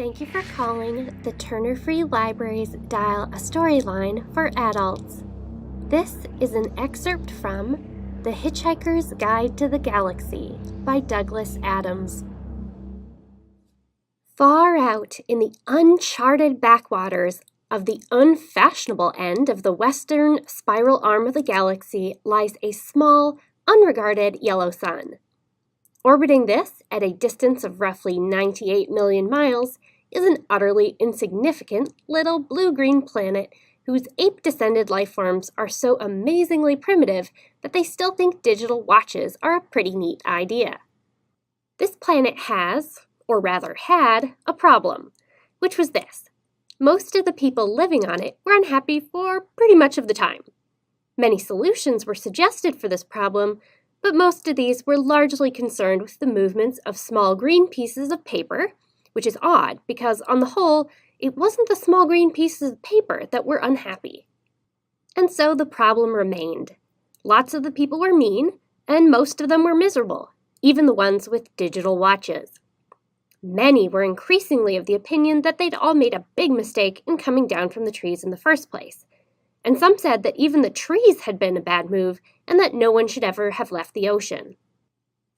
Thank you for calling the Turner Free Library's Dial a Storyline for Adults. This is an excerpt from The Hitchhiker's Guide to the Galaxy by Douglas Adams. Far out in the uncharted backwaters of the unfashionable end of the western spiral arm of the galaxy lies a small, unregarded yellow sun. Orbiting this at a distance of roughly 98 million miles is an utterly insignificant little blue-green planet whose ape-descended life forms are so amazingly primitive that they still think digital watches are a pretty neat idea. This planet has, or rather had, a problem, which was this. Most of the people living on it were unhappy for pretty much of the time. Many solutions were suggested for this problem, but most of these were largely concerned with the movements of small green pieces of paper, which is odd because, on the whole, it wasn't the small green pieces of paper that were unhappy. And so the problem remained. Lots of the people were mean, and most of them were miserable, even the ones with digital watches. Many were increasingly of the opinion that they'd all made a big mistake in coming down from the trees in the first place. And some said that even the trees had been a bad move and that no one should ever have left the ocean.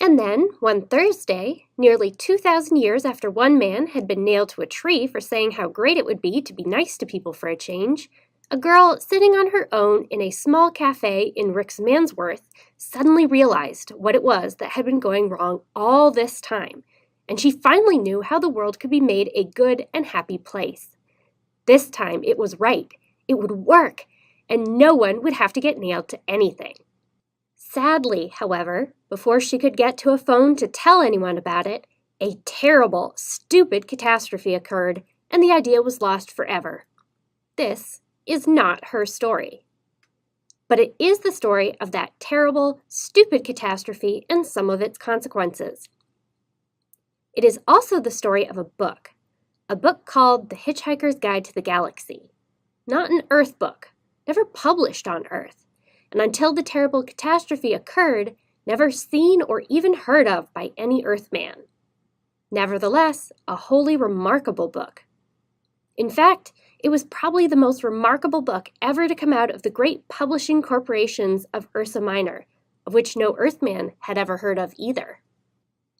And then, one Thursday, nearly 2,000 years after one man had been nailed to a tree for saying how great it would be to be nice to people for a change, a girl sitting on her own in a small cafe in Rick's Mansworth suddenly realized what it was that had been going wrong all this time, and she finally knew how the world could be made a good and happy place. This time it was right. It would work, and no one would have to get nailed to anything. Sadly, however, before she could get to a phone to tell anyone about it, a terrible, stupid catastrophe occurred, and the idea was lost forever. This is not her story. But it is the story of that terrible, stupid catastrophe and some of its consequences. It is also the story of a book called The Hitchhiker's Guide to the Galaxy. Not an Earth book, never published on Earth, and until the terrible catastrophe occurred, never seen or even heard of by any Earthman. Nevertheless, a wholly remarkable book. In fact, it was probably the most remarkable book ever to come out of the great publishing corporations of Ursa Minor, of which no Earthman had ever heard of either.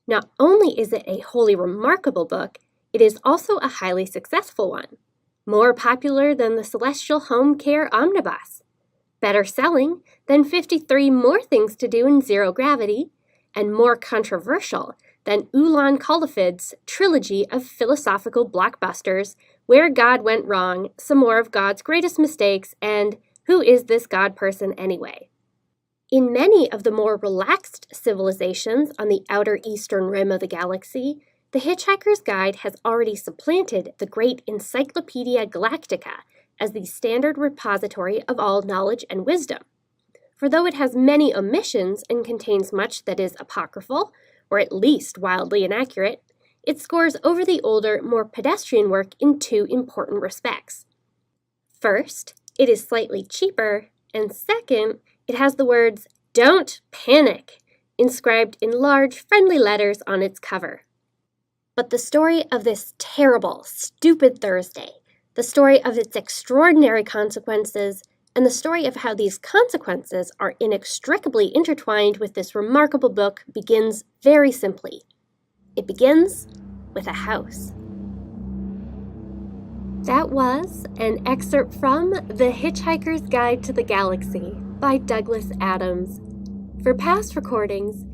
Not only is it a wholly remarkable book, it is also a highly successful one. More popular than the Celestial Home Care Omnibus, better selling than 53 More Things to Do in Zero Gravity, and more controversial than Ulan Khalifid's trilogy of philosophical blockbusters Where God Went Wrong, Some More of God's Greatest Mistakes, and Who Is This God Person Anyway? In many of the more relaxed civilizations on the outer eastern rim of the galaxy, The Hitchhiker's Guide has already supplanted the great Encyclopedia Galactica as the standard repository of all knowledge and wisdom. For though it has many omissions and contains much that is apocryphal, or at least wildly inaccurate, it scores over the older, more pedestrian work in two important respects. First, it is slightly cheaper, and second, it has the words, "Don't Panic," inscribed in large, friendly letters on its cover. But the story of this terrible, stupid Thursday, the story of its extraordinary consequences, and the story of how these consequences are inextricably intertwined with this remarkable book begins very simply. It begins with a house. That was an excerpt from The Hitchhiker's Guide to the Galaxy by Douglas Adams. For past recordings,